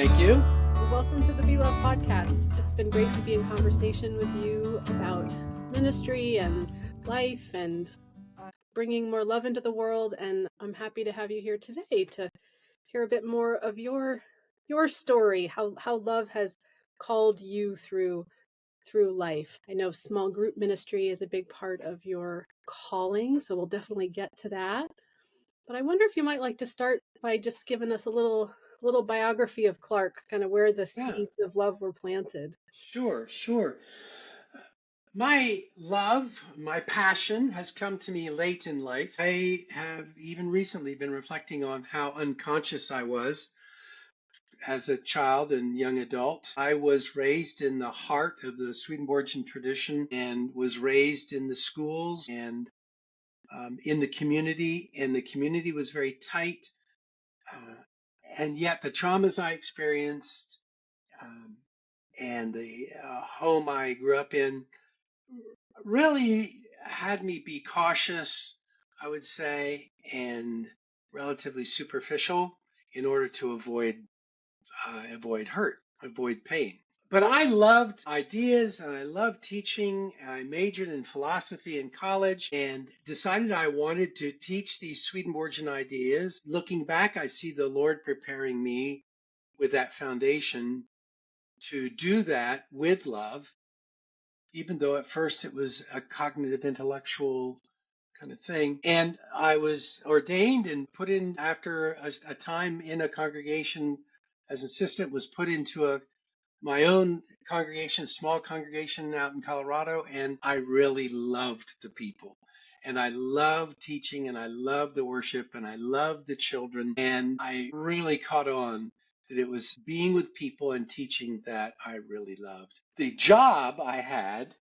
Thank you. Welcome to the Be Love podcast. It's been great to be in conversation with you about ministry and life and bringing more love into the world. And I'm happy to have you here today to hear a bit more of your story, how love has called you through life. I know small group ministry is a big part of your calling, so we'll definitely get to that. But I wonder if you might like to start by just giving us a little biography of Clark, kind of where the Yeah, seeds of love were planted. sure. My love, my passion has come to me late in life. I have even recently been reflecting on how unconscious I was as a child and young adult. I was raised in the heart of the Swedenborgian tradition and was raised in the schools and in the community, and the community was very tight. Uh, and yet the traumas I experienced um, and the home I grew up in really had me be cautious, I would say, and relatively superficial in order to avoid hurt, avoid pain. But I loved ideas and I loved teaching. I majored in philosophy in college and decided I wanted to teach these Swedenborgian ideas. Looking back, I see the Lord preparing me with that foundation to do that with love, even though at first it was a cognitive intellectual kind of thing. And I was ordained and put in after a time in a congregation as assistant, was put into my own congregation, small congregation out in Colorado, and I really loved the people. And I loved teaching and I loved the worship and I loved the children. And I really caught on that it was being with people and teaching that I really loved. The job I had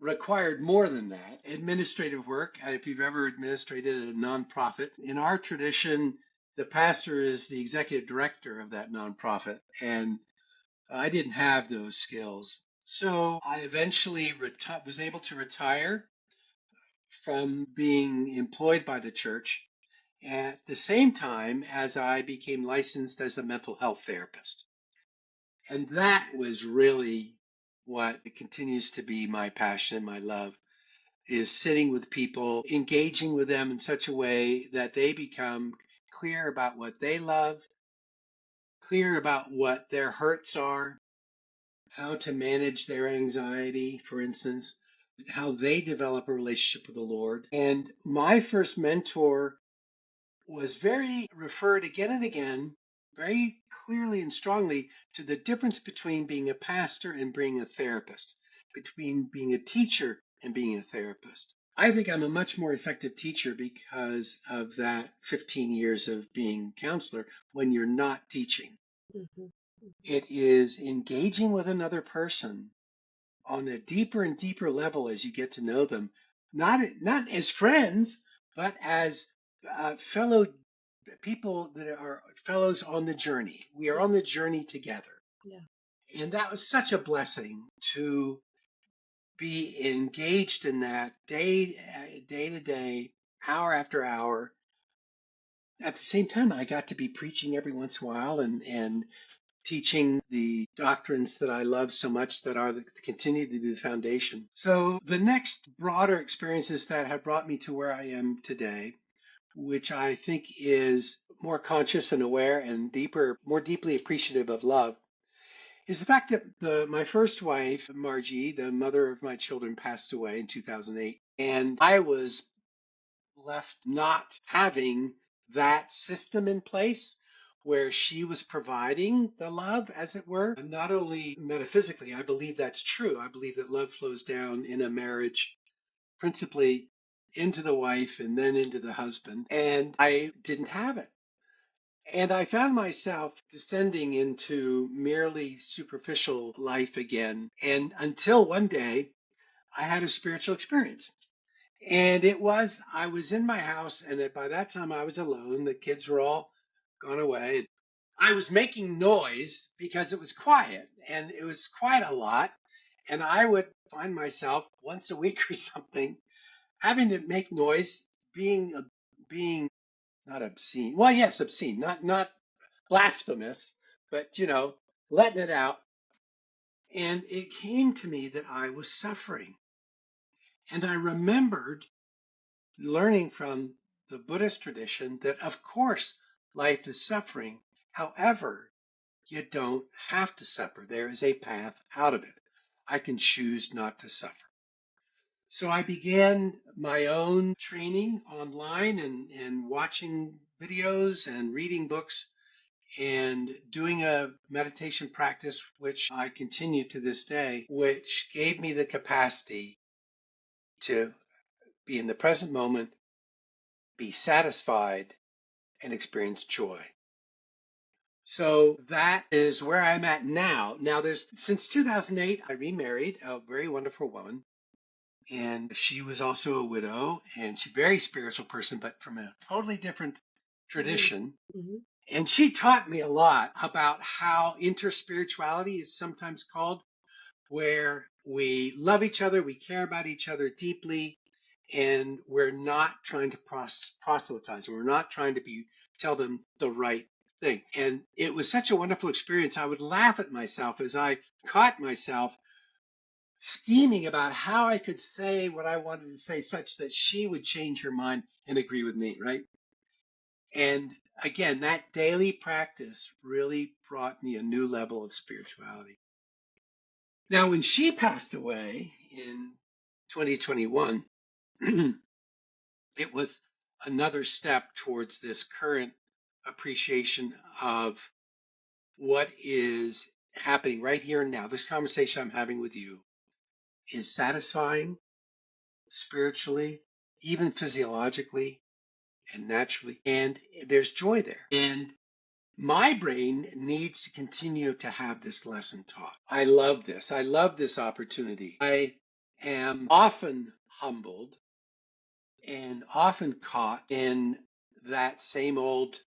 required more than that. Administrative work, if you've ever administrated a nonprofit, in our tradition, the pastor is the executive director of that nonprofit. And I didn't have those skills. So I eventually was able to retire from being employed by the church at the same time as I became licensed as a mental health therapist. And that was really what continues to be my passion and my love, is sitting with people, engaging with them in such a way that they become clear about what they love, clear about what their hurts are, how to manage their anxiety, for instance, how they develop a relationship with the Lord. And my first mentor was very referred again and again, very clearly and strongly, to the difference between being a pastor and being a therapist, between being a teacher and being a therapist. I think I'm a much more effective teacher because of that 15 years of being counselor when you're not teaching. Mm-hmm. It is engaging with another person on a deeper and deeper level as you get to know them, not as friends, but as fellow people that are fellows on the journey. We are on the journey together. Yeah. And that was such a blessing to be engaged in that day to day, hour after hour. At the same time, I got to be preaching every once in a while and teaching the doctrines that I love so much that are continue to be the foundation. So the next broader experiences that have brought me to where I am today, which I think is more conscious and aware and deeper, more deeply appreciative of love, is the fact that my first wife, Margie, the mother of my children, passed away in 2008. And I was left not having that system in place where she was providing the love, as it were. And not only metaphysically, I believe that's true. I believe that love flows down in a marriage, principally into the wife and then into the husband. And I didn't have it. And I found myself descending into merely superficial life again. And until one day, I had a spiritual experience. And I was in my house, and by that time I was alone. The kids were all gone away. I was making noise because it was quiet, and it was quite a lot. And I would find myself once a week or something having to make noise, being not obscene. Well, yes, obscene, not blasphemous, but letting it out. And it came to me that I was suffering. And I remembered learning from the Buddhist tradition that, of course, life is suffering. However, you don't have to suffer. There is a path out of it. I can choose not to suffer. So I began my own training online and watching videos and reading books and doing a meditation practice, which I continue to this day, which gave me the capacity to be in the present moment, be satisfied, and experience joy. So that is where I'm at now. Now, since 2008, I remarried a very wonderful woman, and she was also a widow, and she's a very spiritual person, but from a totally different tradition. Mm-hmm. And she taught me a lot about how interspirituality is sometimes called, where we love each other, we care about each other deeply, and we're not trying to proselytize. We're not trying to tell them the right thing. And it was such a wonderful experience. I would laugh at myself as I caught myself scheming about how I could say what I wanted to say such that she would change her mind and agree with me, right? And again, that daily practice really brought me a new level of spirituality. Now, when she passed away in 2021, it was another step towards this current appreciation of what is happening right here and now. This conversation I'm having with you is satisfying spiritually, even physiologically and naturally, and there's joy there. And my brain needs to continue to have this lesson taught. I love this. I love this opportunity. I am often humbled and often caught in that same old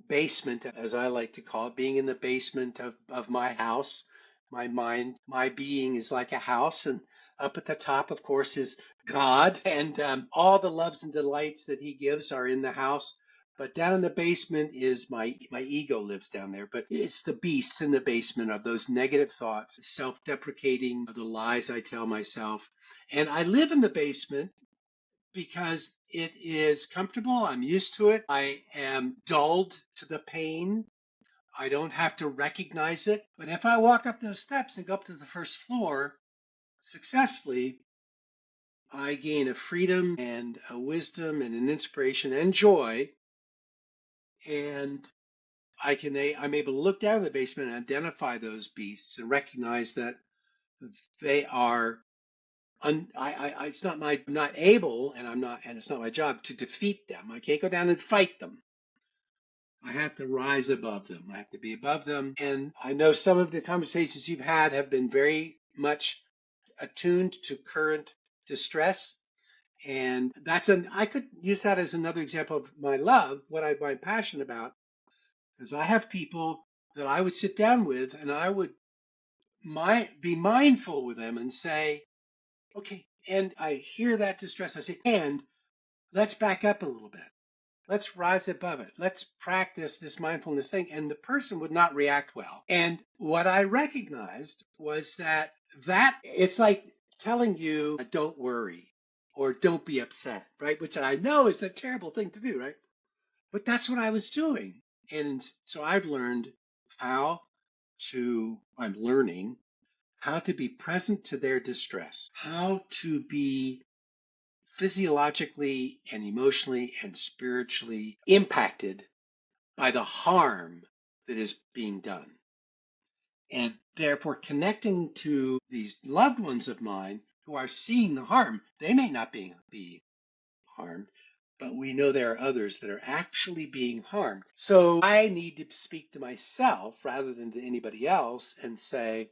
basement, as I like to call it, being in the basement of my house. My mind, my being is like a house, and up at the top, of course, is God, and all the loves and delights that He gives are in the house. But down in the basement is my ego lives down there. But it's the beasts in the basement of those negative thoughts, self-deprecating, the lies I tell myself. And I live in the basement because it is comfortable. I'm used to it. I am dulled to the pain. I don't have to recognize it. But if I walk up those steps and go up to the first floor successfully, I gain a freedom and a wisdom and an inspiration and joy. And I'm able to look down in the basement and identify those beasts and recognize that they are it's not I'm not able, and it's not my job to defeat them. I can't go down and fight them. I have to rise above them. I have to be above them. And I know some of the conversations you've had have been very much attuned to current distress. And I could use that as another example of my love, what I'm passionate about, because I have people that I would sit down with and I would be mindful with them and say, okay, and I hear that distress. I say, and let's back up a little bit. Let's rise above it. Let's practice this mindfulness thing. And the person would not react well. And what I recognized was that it's like telling you, don't worry or don't be upset, right? Which I know is a terrible thing to do, right? But that's what I was doing. And so I'm learning how to be present to their distress, how to be physiologically and emotionally and spiritually impacted by the harm that is being done. And therefore, connecting to these loved ones of mine who are seeing the harm, they may not be harmed, but we know there are others that are actually being harmed. So I need to speak to myself rather than to anybody else and say,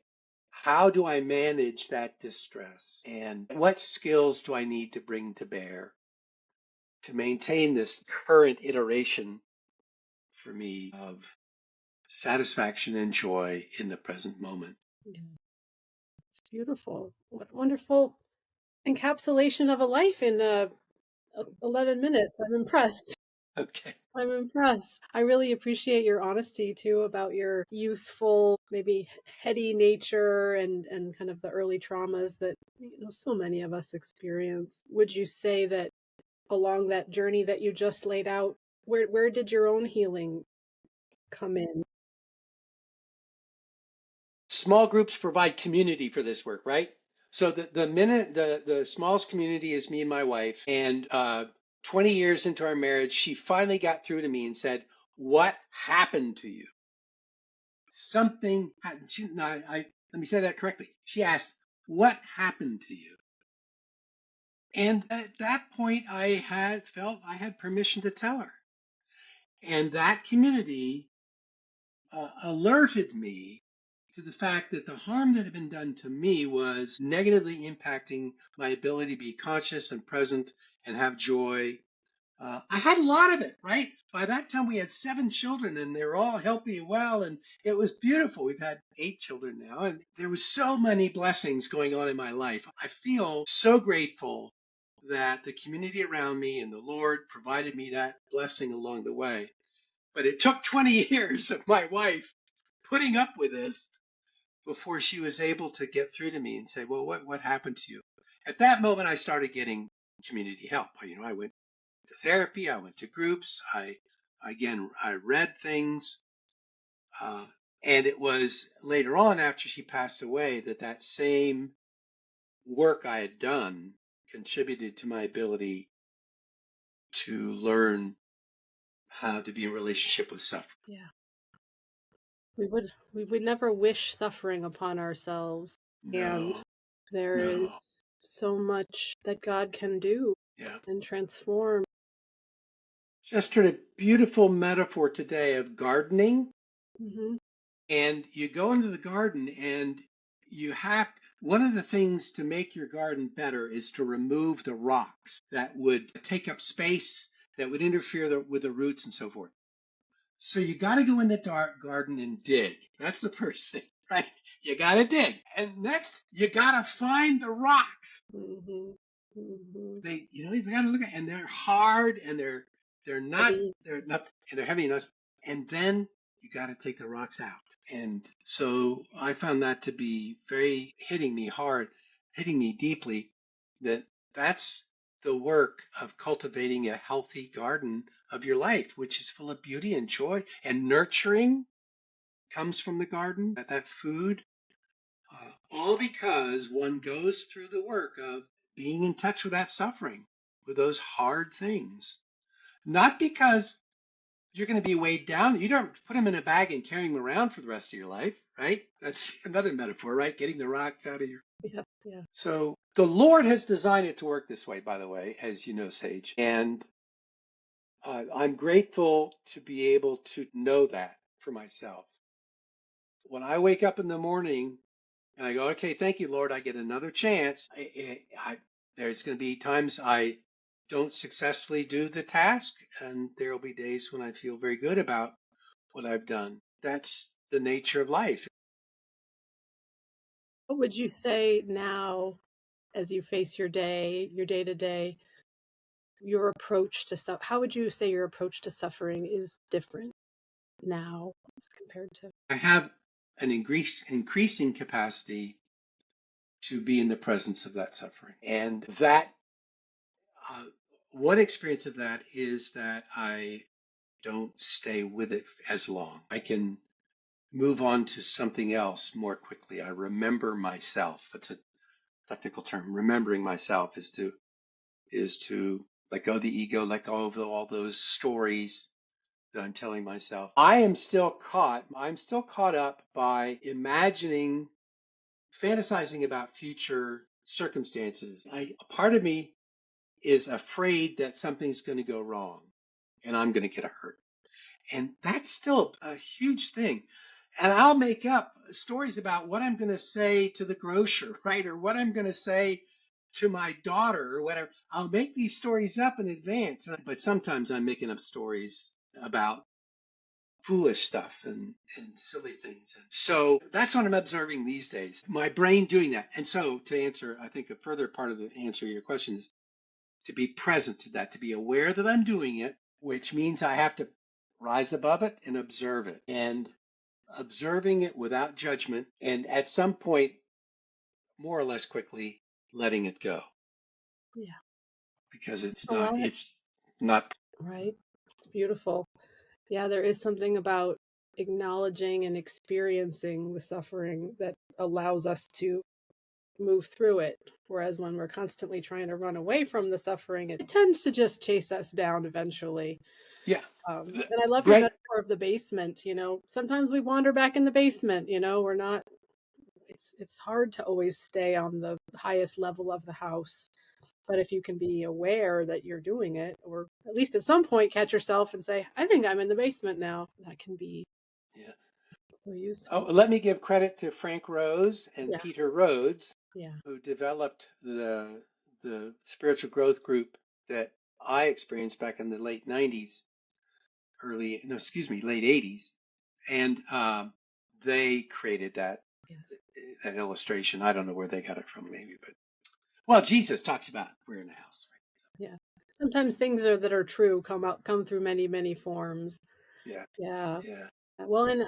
how do I manage that distress? And what skills do I need to bring to bear to maintain this current iteration for me of satisfaction and joy in the present moment? Yeah, it's beautiful. What wonderful encapsulation of a life in 11 minutes. I'm impressed. Okay. I'm impressed. I really appreciate your honesty too about your youthful, maybe heady nature and kind of the early traumas that so many of us experience. Would you say that along that journey that you just laid out, where did your own healing come in? Small groups provide community for this work, right? So the smallest community is me and my wife, and 20 years into our marriage, she finally got through to me and said, "What happened to you?" Something happened. No, let me say that correctly. She asked, "What happened to you?" And at that point, I had felt I had permission to tell her, and that community alerted me to the fact that the harm that had been done to me was negatively impacting my ability to be conscious and present and have joy. I had a lot of it, right? By that time, we had 7 children and they were all healthy and well, and it was beautiful. We've had 8 children now, and there was so many blessings going on in my life. I feel so grateful that the community around me and the Lord provided me that blessing along the way. But it took 20 years of my wife putting up with this before she was able to get through to me and say, "Well, what happened to you?" At that moment, I started getting community help. I went to therapy, I went to groups, I read things, uh, and it was later on after she passed away that that same work I had done contributed to my ability to learn how to be in relationship with suffering. Yeah. We would never wish suffering upon ourselves. And No, there no, is so much that God can do yeah. and transform. Just heard a beautiful metaphor today of gardening. Hmm. And you go into the garden and you have one of the things to make your garden better is to remove the rocks that would take up space, that would interfere with the roots and so forth. So you got to go in the dark garden and dig. That's the first thing, right? You got to dig. And next, you got to find the rocks. Hmm. Hmm. You got to look at, and they're hard, and they're not, Heavy. they're not, and they're heavy enough. And then you got to take the rocks out. And so I found that to be very hitting me hard, hitting me deeply. That that's the work of cultivating a healthy garden of your life, which is full of beauty and joy and nurturing comes from the garden. That food, all because one goes through the work of being in touch with that suffering, with those hard things. Not because you're going to be weighed down. You don't put them in a bag and carry them around for the rest of your life, right? That's another metaphor, right? Getting the rocks out of your. Yeah, yeah. So the Lord has designed it to work this way, by the way, as you know, Sage. And I'm grateful to be able to know that for myself. When I wake up in the morning and I go, okay, thank you, Lord, I get another chance. There's going to be times I don't successfully do the task, and there will be days when I feel very good about what I've done. That's the nature of life. What would you say now as you face your day to day, your approach to stuff? How would you say your approach to suffering is different now as compared to? I have an increasing capacity to be in the presence of that suffering. And that, uh, one experience of that is that I don't stay with it as long. I can move on to something else more quickly. I remember myself. It's a technical term. Remembering myself is to let go of the ego, let go of all those stories that I'm telling myself. I'm still caught up by imagining, fantasizing about future circumstances. A part of me is afraid that something's going to go wrong and I'm going to get hurt. And that's still a huge thing. And I'll make up stories about what I'm going to say to the grocer, right? Or what I'm going to say to my daughter or whatever. I'll make these stories up in advance. But sometimes I'm making up stories about foolish stuff and silly things. And so that's what I'm observing these days. My brain doing that. And so to answer, I think a further part of the answer to your question is to be present to that, to be aware that I'm doing it which means I have to rise above it and observe it. And observing it without judgment, and at some point, more or less quickly, letting it go Yeah. because Allow it. it's not. Right. It's beautiful. Yeah, there is something about acknowledging and experiencing the suffering that allows us to move through it. Whereas when we're constantly trying to run away from the suffering, it tends to just chase us down eventually. Yeah. And I love your Brett, metaphor of the basement. Sometimes we wander back in the basement. We're not. It's hard to always stay on the highest level of the house. But if you can be aware that you're doing it, or at least at some point catch yourself and say, I think I'm in the basement now, that can be yeah. so useful. Oh, let me give credit to Frank Rose and Yeah, Peter Rhodes, yeah, who developed the spiritual growth group that I experienced back in the late 90s, late 80s. And they created yes, that illustration. I don't know where they got it from, maybe, but well, Jesus talks about we're in the house, yeah. Sometimes things that are true come through many, many forms. right? Yeah, Yeah. yeah, Well, and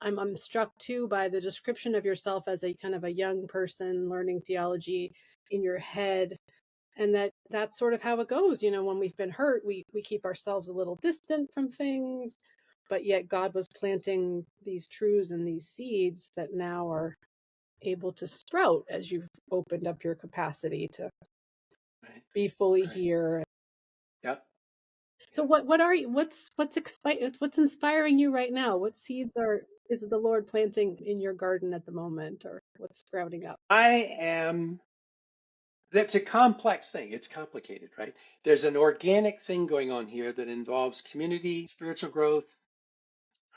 I'm struck too by the description of yourself as a kind of a young person learning theology in your head. And that's sort of how it goes. When we've been hurt, we keep ourselves a little distant from things, but yet God was planting these truths and these seeds that now are able to sprout as you've opened up your capacity to right, be fully right. here. Yeah, So yeah. what are you what's inspiring you right now? What seeds is the Lord planting in your garden at the moment, or what's sprouting up? I am That's a complex thing. It's complicated, right? There's an organic thing going on here that involves community, spiritual growth,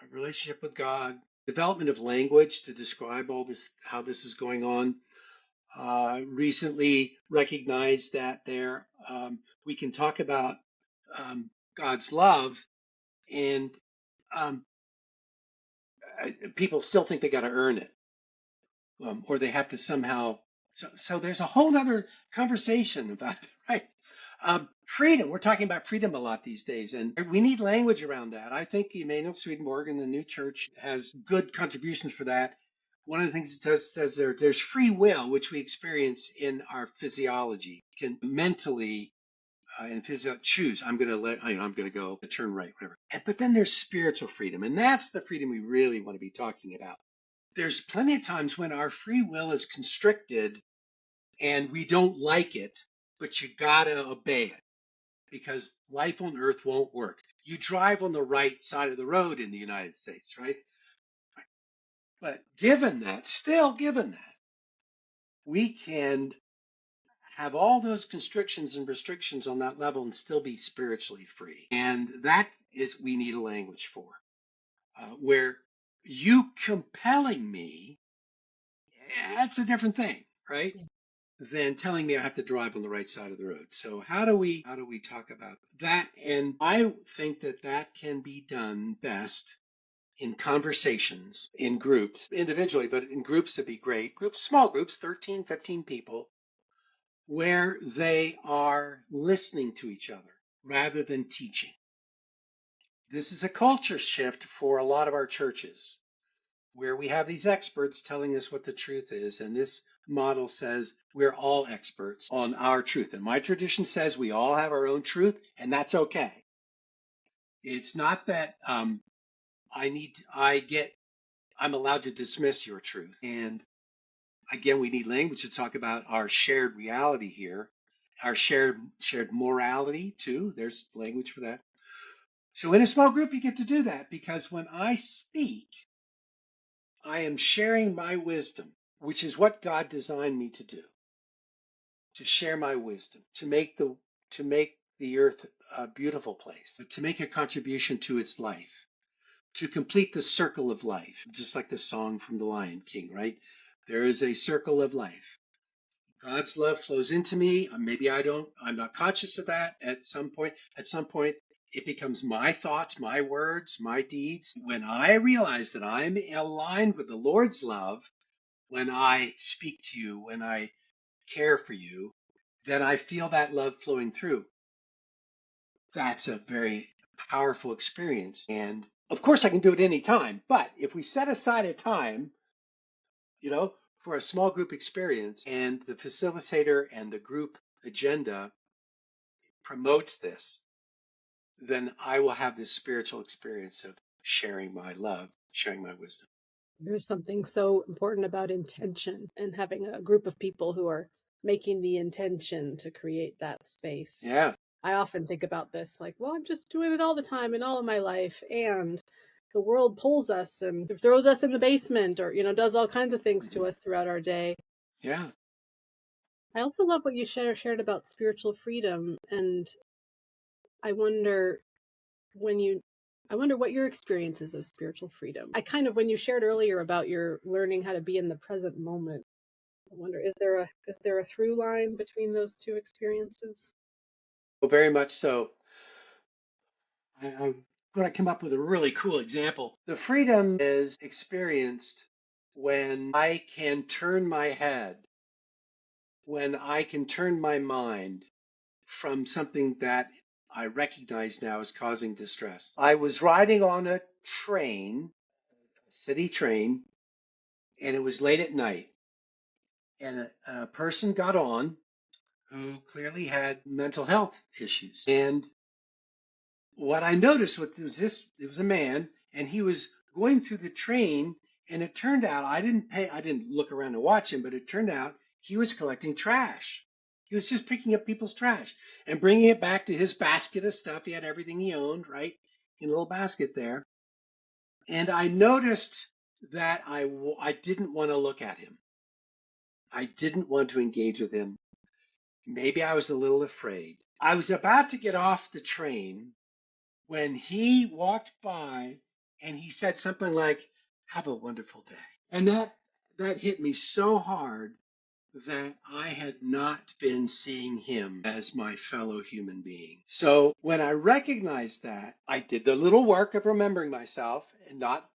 a relationship with God, development of language to describe all this, how this is going on. Recently recognized that we can talk about God's love, and um, people still think they got to earn it, or they have to somehow. So there's a whole other conversation about it, right? Freedom. We're talking about freedom a lot these days, and we need language around that. I think Emmanuel Swedenborg and the New Church has good contributions for that. One of the things it does says there's free will, which we experience in our physiology. We can mentally and physically choose. I'm going to go turn right, whatever. But then there's spiritual freedom, and that's the freedom we really want to be talking about. There's plenty of times when our free will is constricted and we don't like it, but you gotta obey it because life on earth won't work. You drive on the right side of the road in the United States, right? But still given that, we can have all those constrictions and restrictions on that level and still be spiritually free. And that is, we need a language for, where you compelling me, that's a different thing, right? Than telling me I have to drive on the right side of the road. So how do we talk about that? And I think that can be done best in conversations, in groups, individually, but in groups would be great. Groups, small groups, 13, 15 people, where they are listening to each other rather than teaching. This is a culture shift for a lot of our churches where we have these experts telling us what the truth is. And this model says we're all experts on our truth. And my tradition says we all have our own truth, and that's okay. It's not that I'm allowed to dismiss your truth. And again, we need language to talk about our shared reality here, our shared morality too. There's language for that. So in a small group, you get to do that because when I speak, I am sharing my wisdom, which is what God designed me to do, to share my wisdom, to make the earth a beautiful place, to make a contribution to its life, to complete the circle of life, just like the song from the Lion King, right? There is a circle of life. God's love flows into me. Maybe I'm not conscious of that at some point. At some point, it becomes my thoughts, my words, my deeds. When I realize that I'm aligned with the Lord's love, when I speak to you, when I care for you, then I feel that love flowing through. That's a very powerful experience. And of course, I can do it anytime. But if we set aside a time, for a small group experience and the facilitator and the group agenda promotes this, then I will have this spiritual experience of sharing my love, sharing my wisdom. There's something so important about intention and having a group of people who are making the intention to create that space. Yeah. I often think about this like, well, I'm just doing it all the time in all of my life. And the world pulls us and throws us in the basement or, does all kinds of things to Hmm. us throughout our day. Yeah. I also love what you shared about spiritual freedom. And I wonder when you I wonder what your experience is of spiritual freedom. When you shared earlier about your learning how to be in the present moment, I wonder, is there a through line between those two experiences? Well, very much so. I'm going to come up with a really cool example. The freedom is experienced when I can turn my head, when I can turn my mind from something that I recognize now as causing distress. I was riding on a train, a city train, and it was late at night, and a person got on who clearly had mental health issues. And what I noticed was this, it was a man, and he was going through the train, and it turned out I didn't look around to watch him, but it turned out he was collecting trash. He was just picking up people's trash and bringing it back to his basket of stuff. He had everything he owned, right, in a little basket there. And I noticed that I didn't want to look at him. I didn't want to engage with him. Maybe I was a little afraid. I was about to get off the train when he walked by and he said something like, "Have a wonderful day." And that hit me so hard that I had not been seeing him as my fellow human being. So when I recognized that, I did the little work of remembering myself and not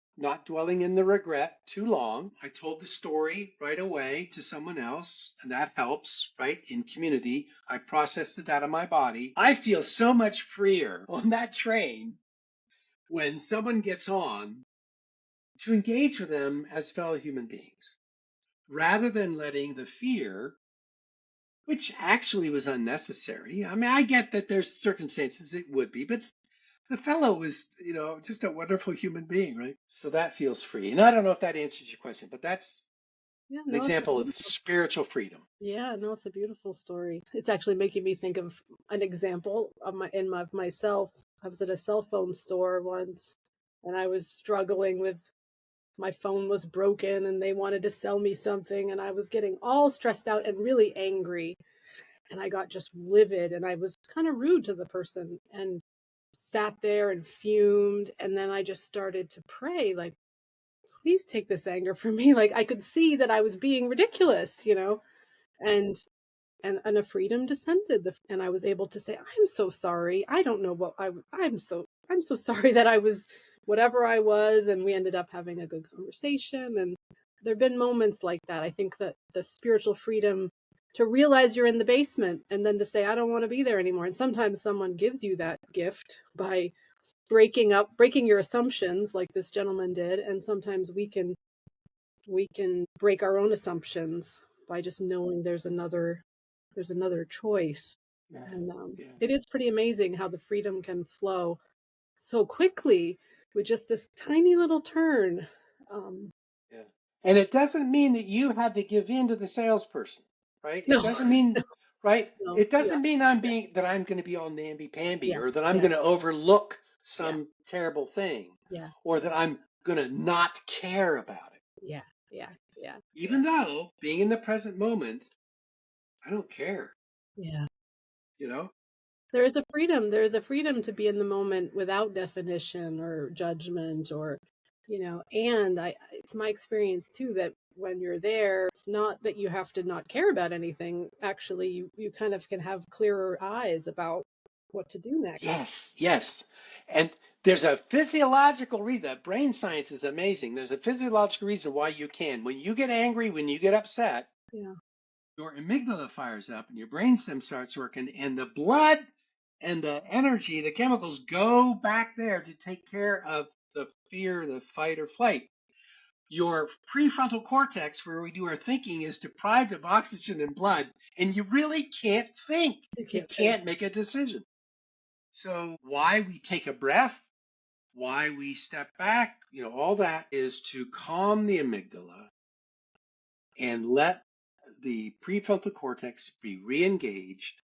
dwelling in the regret too long. I told the story right away to someone else, and that helps, right? In community, I processed it out of my body. I feel so much freer on that train when someone gets on to engage with them as fellow human beings rather than letting the fear, which actually was unnecessary. I mean, I get that there's circumstances it would be, but the fellow was, just a wonderful human being, right? So that feels free. And I don't know if that answers your question, but that's Yeah, an no, it's a example of beautiful. spiritual freedom. Yeah, no, it's a beautiful story. It's actually making me think of an example of myself. I was at a cell phone store once, and I was struggling with my phone was broken, and they wanted to sell me something, and I was getting all stressed out and really angry, and I got just livid, and I was kind of rude to the person, and sat there and fumed, and then I just started to pray, like, please take this anger from me. Like I could see that I was being ridiculous, and and a freedom descended and I was able to say, I'm so sorry, I don't know what I'm so sorry that I was whatever I was, and we ended up having a good conversation. And there have been moments like that. I think that the spiritual freedom to realize you're in the basement and then to say, I don't want to be there anymore, and sometimes someone gives you that gift by breaking your assumptions like this gentleman did, and sometimes we can break our own assumptions by just knowing there's another choice. Yeah. And Yeah. it is pretty amazing how the freedom can flow so quickly with just this tiny little turn. Um, Yeah. And it doesn't mean that you had to give in to the salesperson, right? It no, doesn't mean, right? no, It yeah, doesn't mean that I'm going to be all namby-pamby yeah, or that I'm yeah, going to overlook yeah, some terrible thing yeah, or that I'm going to not care about it. yeah, yeah, yeah, Even though being in the present moment, I don't care, yeah. you know? There is a freedom to be in the moment without definition or judgment or, and it's my experience too that when you're there, it's not that you have to not care about anything. Actually, you kind of can have clearer eyes about what to do next. Yes, yes. And there's a physiological reason. Brain science is amazing. There's a physiological reason why you can. When you get angry, when you get upset, Yeah. your amygdala fires up and your brainstem starts working, and the blood And the energy, the chemicals go back there to take care of the fear, the fight or flight. Your prefrontal cortex, where we do our thinking, is deprived of oxygen and blood, and you really can't think. You You can't think. can't make a decision. So, why we take a breath, why we step back, all that is to calm the amygdala and let the prefrontal cortex be re engaged,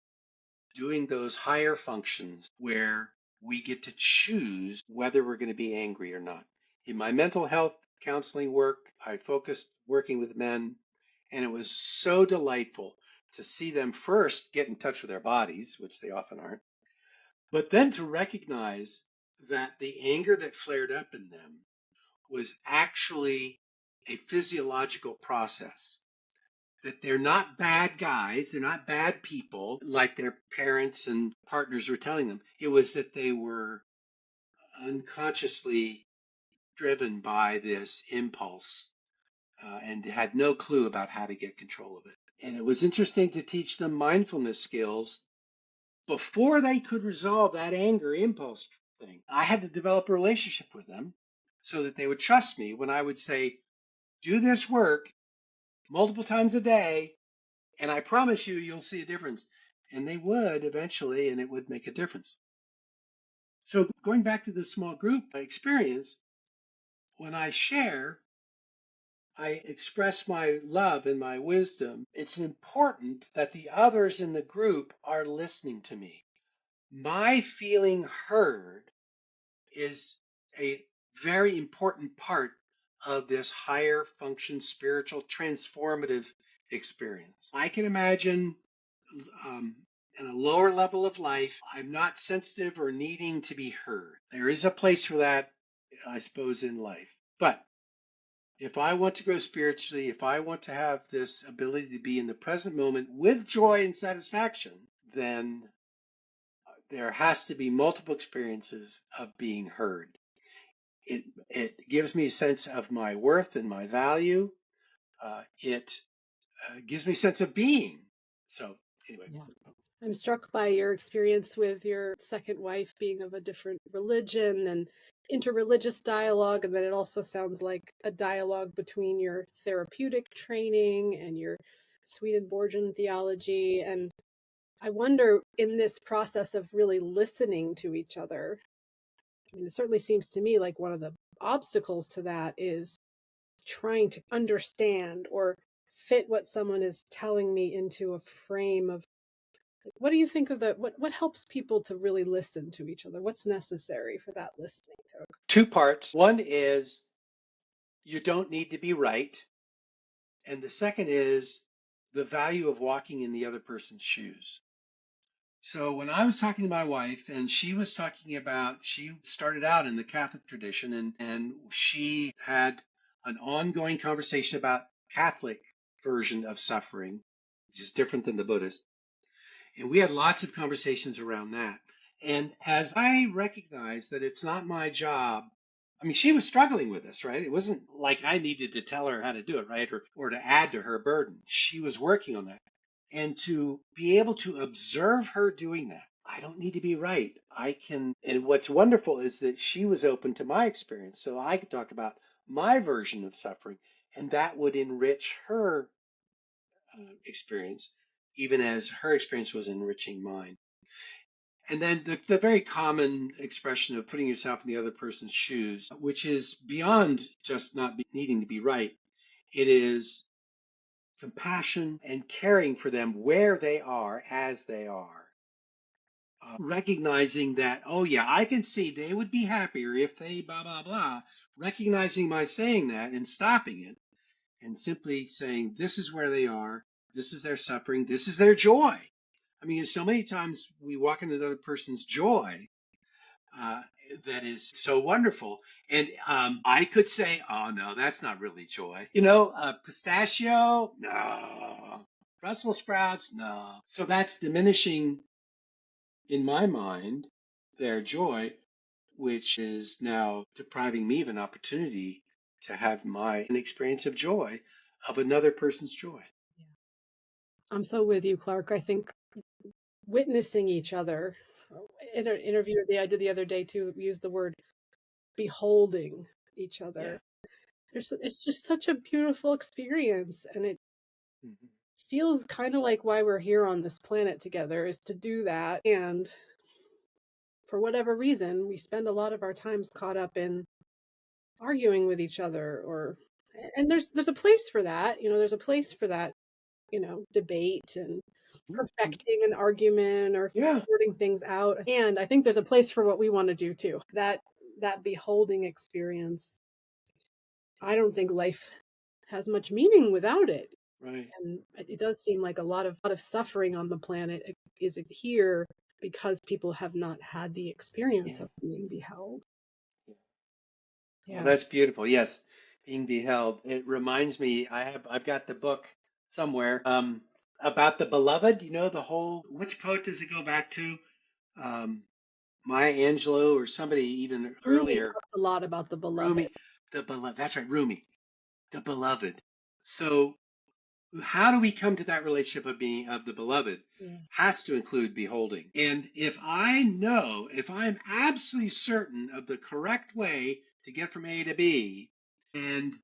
doing those higher functions where we get to choose whether we're going to be angry or not. In my mental health counseling work, I focused working with men, and it was so delightful to see them first get in touch with their bodies, which they often aren't, but then to recognize that the anger that flared up in them was actually a physiological process, that they're not bad guys, they're not bad people like their parents and partners were telling them. It was that they were unconsciously driven by this impulse and had no clue about how to get control of it. And it was interesting to teach them mindfulness skills before they could resolve that anger impulse thing. I had to develop a relationship with them so that they would trust me when I would say, do this work multiple times a day, and I promise you, you'll see a difference. And they would eventually, and it would make a difference. So going back to the small group experience, when I share, I express my love and my wisdom. It's important that the others in the group are listening to me. My feeling heard is a very important part of this higher function spiritual transformative experience. I can imagine um, in a lower level of life, I'm not sensitive or needing to be heard. There is a place for that, I suppose, in life. But if I want to grow spiritually, if I want to have this ability to be in the present moment with joy and satisfaction, then there has to be multiple experiences of being heard. It gives me a sense of my worth and my value. It gives me a sense of being. So anyway, Yeah. I'm struck by your experience with your second wife being of a different religion and interreligious dialogue, and then it also sounds like a dialogue between your therapeutic training and your Swedenborgian theology. And I wonder, in this process of really listening to each other, I mean, it certainly seems to me like one of the obstacles to that is trying to understand or fit what someone is telling me into a frame of what do you think of the what helps people to really listen to each other? What's necessary for that listening to occur? two parts. One is you don't need to be right. And the second is the value of walking in the other person's shoes. So when I was talking to my wife and she was talking about, she started out in the Catholic tradition and she had an ongoing conversation about Catholic version of suffering, which is different than the Buddhist. And we had lots of conversations around that. And as I recognized that it's not my job, I mean, she was struggling with this, right? It wasn't like I needed to tell her how to do it, right? Or to add to her burden. She was working on that. And to be able to observe her doing that, I don't need to be right. I can. And what's wonderful is that she was open to my experience. So I could talk about my version of suffering, and that would enrich her experience, even as her experience was enriching mine. And then the very common expression of putting yourself in the other person's shoes, which is beyond just not needing to be right. It is compassion and caring for them where they are as they are. Recognizing that, oh yeah, I can see they would be happier if they blah, blah, blah. Recognizing my saying that and stopping it and simply saying, this is where they are. This is their suffering. This is their joy. I mean, so many times we walk into another person's joy uh, that is so wonderful. And I could say, oh, no, that's not really joy. Pistachio? No. Brussels sprouts? No. So that's diminishing, in my mind, their joy, which is now depriving me of an opportunity to have an experience of joy of another person's joy. I'm so with you, Clark. I think witnessing each other in an interview I did the other day too, used the word beholding each Yeah. other. It's just such a beautiful experience, and it Mhm. feels kind of like why we're here on this planet together is to do that. And for whatever reason, we spend a lot of our times caught up in arguing with each other, or and there's a place for that. There's a place for that, debate and Mhm. perfecting an argument or Yeah. sorting things out. And I think there's a place for what we want to do too. That beholding experience. I don't think life has much meaning without it. Right. And it does seem like a lot of suffering on the planet is here because people have not had the experience Yeah. of being beheld. Oh, Yeah. that's beautiful. Yes, being beheld. It reminds me, I've got the book somewhere about the beloved. You know, the whole, which poet does it go back to? Um, Maya Angelou or somebody even Rumi earlier. talks a lot about the beloved. Rumi, the beloved. That's right, Rumi, the beloved. So how do we come to that relationship of being of the beloved? Yeah. Has to include beholding. And if I'm absolutely certain of the correct way to get from A to B, and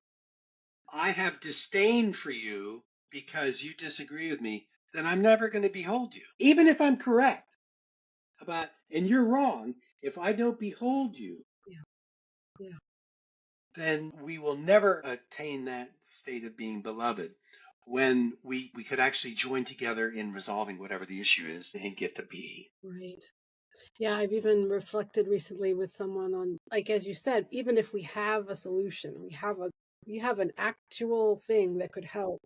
I have disdain for you because you disagree with me, then I'm never going to behold you. Even if I'm correct and you're wrong, if I don't behold you, Yeah. Yeah. then we will never attain that state of being beloved when we could actually join together in resolving whatever the issue is and get the be. Right. Yeah, I've even reflected recently with someone on, like as you said, even if we have a solution, we have an actual thing that could help.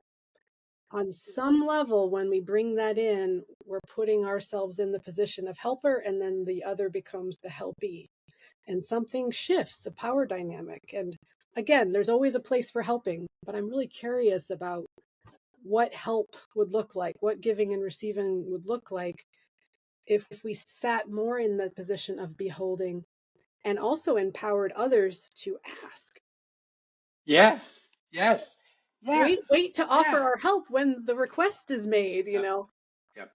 On some level, when we bring that in, we're putting ourselves in the position of helper, and then the other becomes the helpee. And something shifts, a power dynamic. And again, there's always a place for helping, but I'm really curious about what help would look like, what giving and receiving would look like if we sat more in the position of beholding and also empowered others to ask. Yes, yes, yeah, Wait to offer yeah. our help when the request is made, Yep, yep,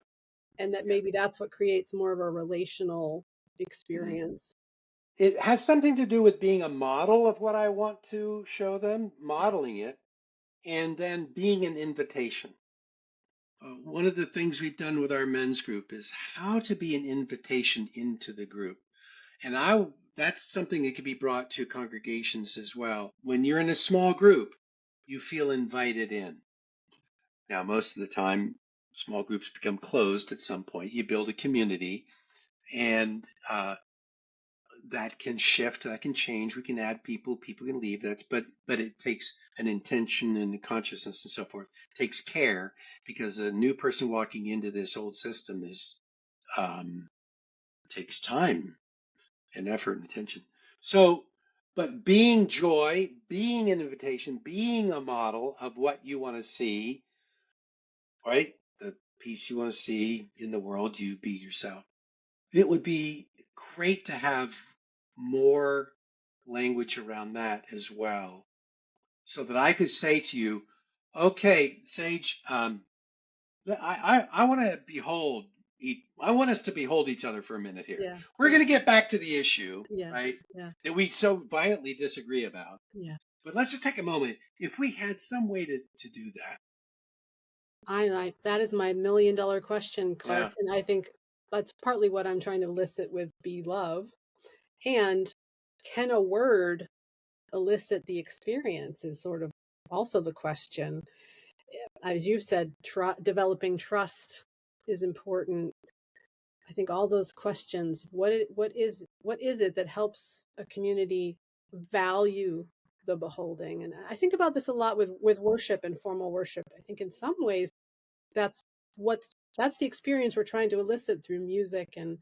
and that yep. maybe that's what creates more of a relational Mhm. experience. It has something to do with being a model of what I want to show them, modeling it, and then being an invitation. One of the things we've done with our men's group is how to be an invitation into the group. And that's something that can be brought to congregations as well. When you're in a small group, you feel invited in. Now, most of the time, small groups become closed at some point. You build a community, and that can shift, that can change. We can add people, people can leave. But it takes an intention and a consciousness and so forth. It takes care because a new person walking into this old system is um, takes time and effort and attention. So, but being joy, being an invitation, being a model of what you want to see, right? The peace you want to see in the world, you be yourself. It would be great to have more language around that as well, so that I could say to you, okay, Sage, I want to I want us to behold each other for a minute here. Yeah, We're yeah, going to get back to the issue, yeah, right? yeah, That we so violently disagree about. yeah. But let's just take a moment. If we had some way to do that. I that is my $1 million question, Clark, Yeah. and I think that's partly what I'm trying to elicit with be love. And can a word elicit the experience is sort of also the question. As you said, developing trust is important. I think all those questions, what is it that helps a community value the beholding? And I think about this a lot with worship and formal worship. I think in some ways that's what's that's the experience we're trying to elicit through music and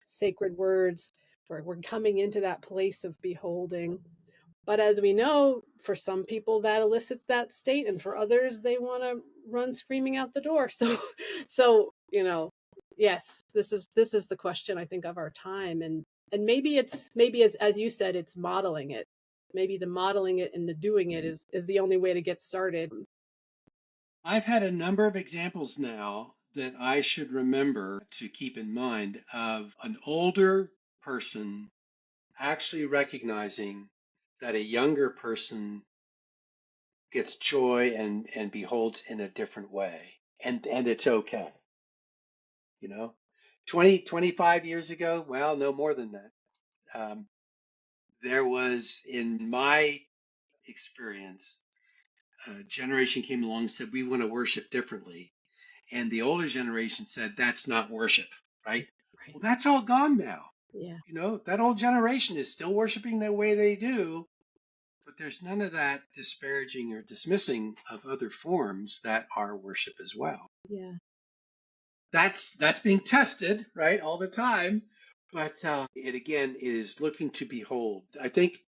sacred words. We're coming into that place of beholding. But as we know, for some people that elicits that state, and for others they want to run screaming out the door. So yes, this is the question I think of our time, and maybe as you said, it's modeling it. Maybe the modeling it and the doing it is the only way to get started. I've had a number of examples now that I should remember to keep in mind of an older person actually recognizing that a younger person gets joy and beholds in a different way. And it's okay, you know? 25 years ago, well, no more than that. Um, there was, in my experience, a generation came along and said, we want to worship differently. And the older generation said, that's not worship, right? Right. Well, that's all gone now. Yeah. That old generation is still worshiping the way they do, but there's none of that disparaging or dismissing of other forms that are worship as well. Yeah. That's being tested, right, all the time. But it again is looking to behold. I think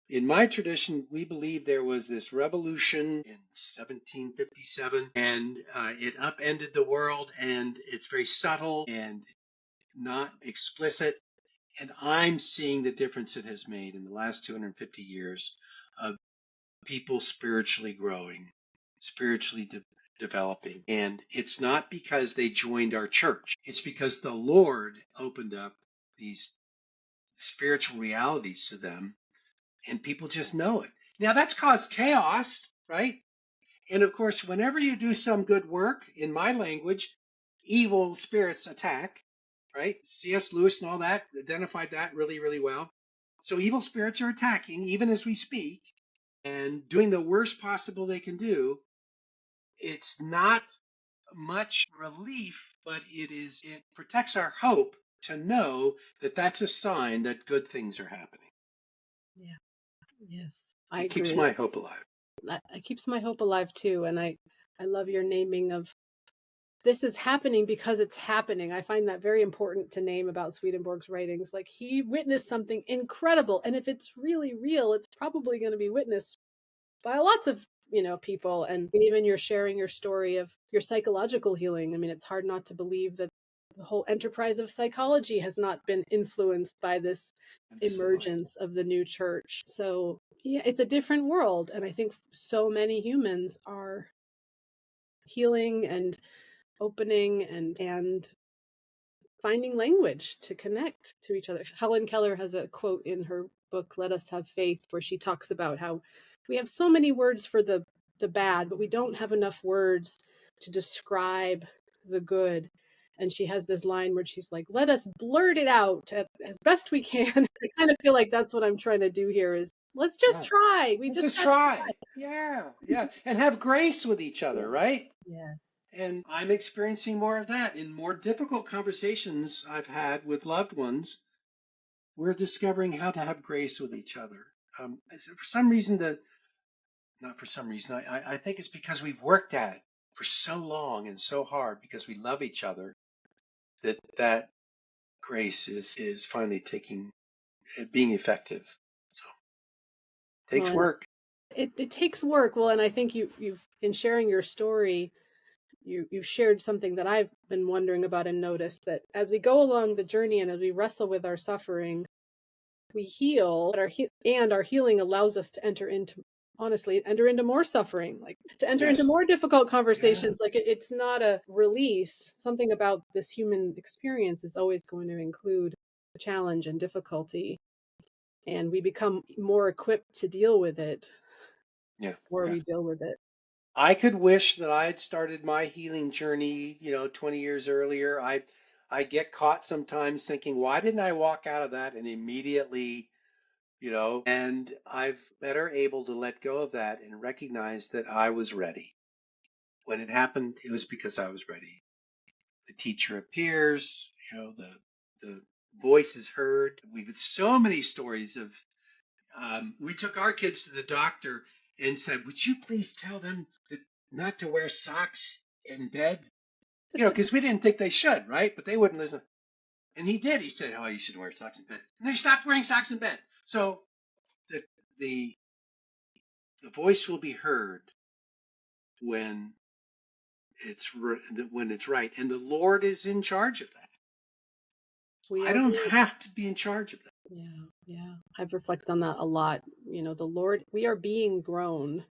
in my tradition, we believe there was this revolution in 1757, and it upended the world, and it's very subtle and not explicit. And I'm seeing the difference it has made in the last 250 years of people spiritually growing, spiritually developing. And it's not because they joined our church, it's because the Lord opened up these spiritual realities to them, and people just know it. Now, that's caused chaos, right? And of course, whenever you do some good work, in my language, evil spirits attack, right? C.S. Lewis and all that identified that really, really well. So evil spirits are attacking even as we speak and doing the worst possible they can do. It's not much relief, but it protects our hope to know that that's a sign that good things are happening. Yeah. Yes, I It keeps agree. my hope alive. It keeps my hope alive too. And I love your naming of this is happening because it's happening. I find that very important to name about Swedenborg's writings. Like he witnessed something incredible. And if it's really real, it's probably going to be witnessed by lots of, people. And even you're sharing your story of your psychological healing. I mean, it's hard not to believe that the whole enterprise of psychology has not been influenced by this Absolutely. emergence of the new church. So, yeah, it's a different world. And I think so many humans are healing and opening and finding language to connect to each other. Helen Keller has a quote in her book, Let Us Have Faith, where she talks about how we have so many words for the bad, but we don't have enough words to describe the good. And she has this line where she's like, let us blurt it out as best we can. I kind of feel like that's what I'm trying to do here is let's just Yeah. try. We Let's just just got to try. Yeah. Yeah. And have grace with each try. other, Yeah. right? Yes. And I'm experiencing more of that in more difficult conversations I've had with loved ones. We're discovering how to have grace with each other. For some reason, not for some reason, I think it's because we've worked at it for so long and so hard because we love each other that grace is finally being effective. So it takes Well, work. it takes work. Well, and I think you've in sharing your story, you've shared something that I've been wondering about and noticed that as we go along the journey and as we wrestle with our suffering, we heal, and our healing allows us to enter into more suffering, like to enter into Yes. more difficult Yeah. conversations. Like it's not a release. Something about this human experience is always going to include challenge and difficulty, and we become more equipped to deal with it, Yeah. or Yeah. we deal with it. I could wish that I had started my healing journey, 20 years earlier. I get caught sometimes thinking, why didn't I walk out of that and immediately, and I've better able to let go of that and recognize that I was ready. When it happened, it was because I was ready. The teacher appears, the voice is heard. We've had so many stories of we took our kids to the doctor and said, would you please tell them that not to wear socks in bed? Because we didn't think they should, right? But they wouldn't listen. And he did. He said, oh, you shouldn't wear socks in bed. And they stopped wearing socks in bed. So the, the, the voice will be heard when when it's right. And the Lord is in charge of that. We I are don't being, have to be in charge of that. yeah, yeah. I've reflected on that a lot. The Lord, we are being grown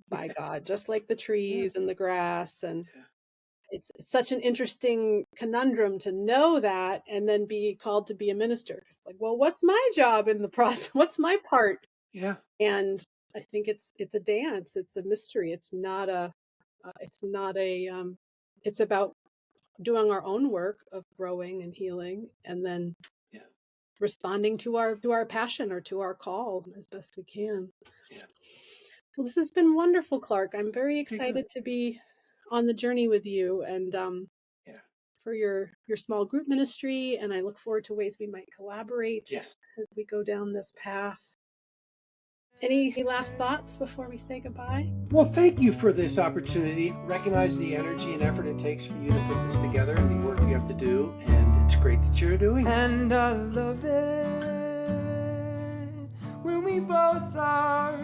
by God, just like the Yeah, trees and the grass, and yeah. it's such an interesting conundrum to know that and then be called to be a minister. It's like, well, what's my job in the process? What's my part? Yeah. And I think it's a dance. It's a mystery. It's about doing our own work of growing and healing, and then Yeah. responding to our passion or to our call as best we can. Yeah. Well, this has been wonderful, Clark. I'm very Okay, good. excited to be on the journey with you, and Yeah. for your small group ministry, and I look forward to ways we might collaborate Yes. as we go down this path. Any last thoughts before we say goodbye? Well, thank you for this opportunity. Recognize the energy and effort it takes for you to put this together and the work you have to do, and it's great that you're doing it. And I love it when we both are